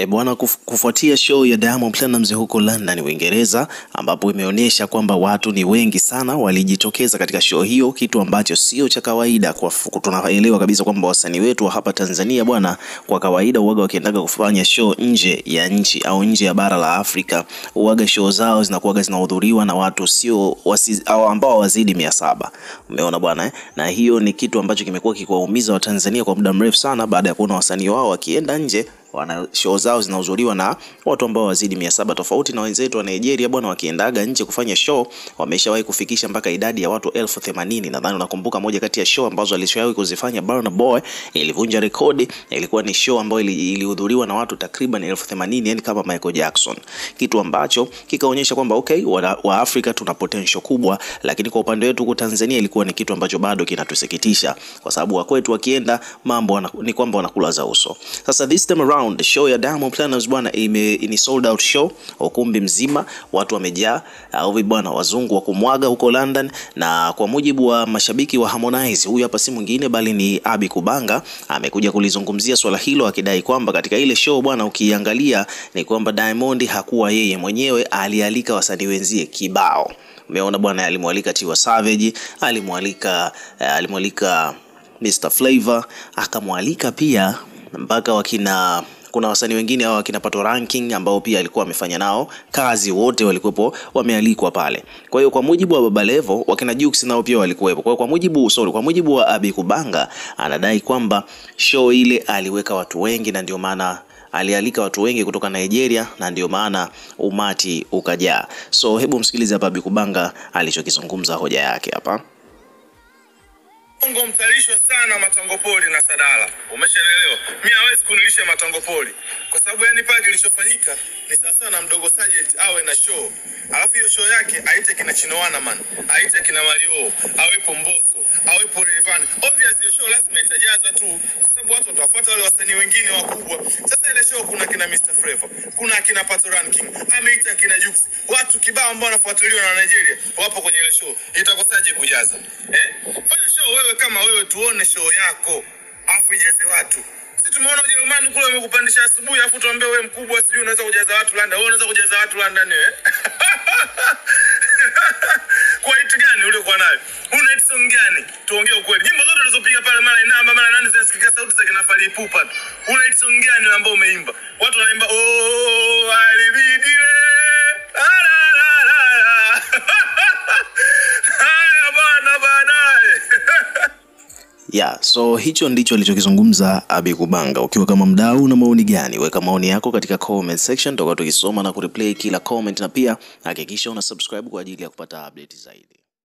Bwana, kufuatia show ya Diamond Platnumz huko London, Uingereza, ambapo imeonyesha kwamba watu ni wengi sana walijitokeza katika show hiyo, kitu ambacho sio cha kawaida. Kwa tunaelewa kabisa kwamba wasanii wetu wa hapa Tanzania bwana, kwa kawaida uwaga wakiendaga kufanya show nje ya nchi au nje ya bara la Afrika, uwaga show zao zinakuwa zinahudhuriwa na watu sio au ambao wazidi 700. Umeona bwana Na hiyo ni kitu ambacho kimekuwa kikiwaumiza wa Tanzania kwa muda mrefu sana, baada ya kuona wasanii wao wakienda nje wana show zao zinahudhuriwa na watu ambao wazidi 700, tofauti na wenzetu wa Nigeria bwana, wakiendaga nje kufanya show wameshawahi kufikisha mpaka idadi ya watu 80,000. Nadhani unakumbuka moja kati ya show ambazo alishawahi kuzifanya Burna Boy ilivunja rekodi, ilikuwa ni show ambayo ilihudhuriwa na watu takriban 80,000, yani kama Michael Jackson, kitu ambacho kikaonyesha kwamba okay, wa Afrika tuna potential kubwa, lakini kwa upande wetu huko Tanzania ilikuwa ni kitu ambacho bado kinatusikitisha, kwa sababu wa kwetu wakienda mambo ni kwamba wanakula za uso. Sasa this time around show ya Diamond Platnumz bwana ni sold out show, ukumbi mzima watu wamejaa, au bwana wazungu wa kumwaga huko London. Na kwa mujibu wa mashabiki wa Harmonize, huyu hapa si mwingine bali ni Abi Kubanga, amekuja kulizungumzia swala hilo akidai kwamba katika ile show bwana, ukiangalia ni kwamba Diamond hakuwa yeye mwenyewe, alialika wasanii wenzie kibao. Umeona bwana, alimwalika Tiwa Savage, alimwalika Mr Flavor, akamwalika pia mpaka kuna wasanii wengine hao wakina Pato Ranking ambao pia alikuwa amefanya nao kazi, wote walikuwepo wamealikwa pale. Kwa hiyo kwa mujibu wa Baba Levo, wakina Jux nao pia walikuwepo. Kwa hiyo kwa mujibu wa Abi Kubanga, anadai kwamba show ile aliweka watu wengi na ndio maana alialika watu wengi kutoka Nigeria na ndio maana umati ukajaa. So hebu msikilize hapa Abi Kubanga alichokizungumza, hoja yake hapa. Mungu mtalishwa sana matangopoli na sadala. Umeshaelewa? Mimi hawezi kunilisha matangopoli. Kwa sababu yani pale kilichofanyika ni sasa na mdogo Sergeant awe na show. Alafu hiyo show yake aite kina Chinowana man, aite kina Mario, awepo Mbosso, awepo Rayvanny. Obviously hiyo show lazima itajaza tu, kwa sababu watu watapata wale wasanii wengine wakubwa. Sasa ile show kuna kina Mr Flavor, kuna kina Pato Ranking, ameita kina Jux. Watu kibao ambao wanafuatiliwa na Nigeria wapo kwenye ile show. Itakosaje kujaza? Fanya show wewe kama wewe, tuone show yako afu ijaze watu. Sisi tumeona Ujerumani kule wamekupandisha asubuhi afu tuambie wewe mkubwa sijui unaweza kujaza watu London. Wewe unaweza kujaza watu London Kwa hiti gani ule kwa nayo? Una hiti song gani? Tuongee ukweli. Nyimbo zote ulizopiga pale mara inama mara nani zinasikika sauti za kina Fally Ipupa. Una hiti song gani ambao umeimba? Watu wanaimba oh alibidile. So hicho ndicho alichokizungumza Abi Kubanga. Ukiwa kama mdau una maoni gani? Weka maoni yako katika comment section, tutakuwa tukisoma na kureplay kila comment, na pia hakikisha una subscribe kwa ajili ya kupata update zaidi.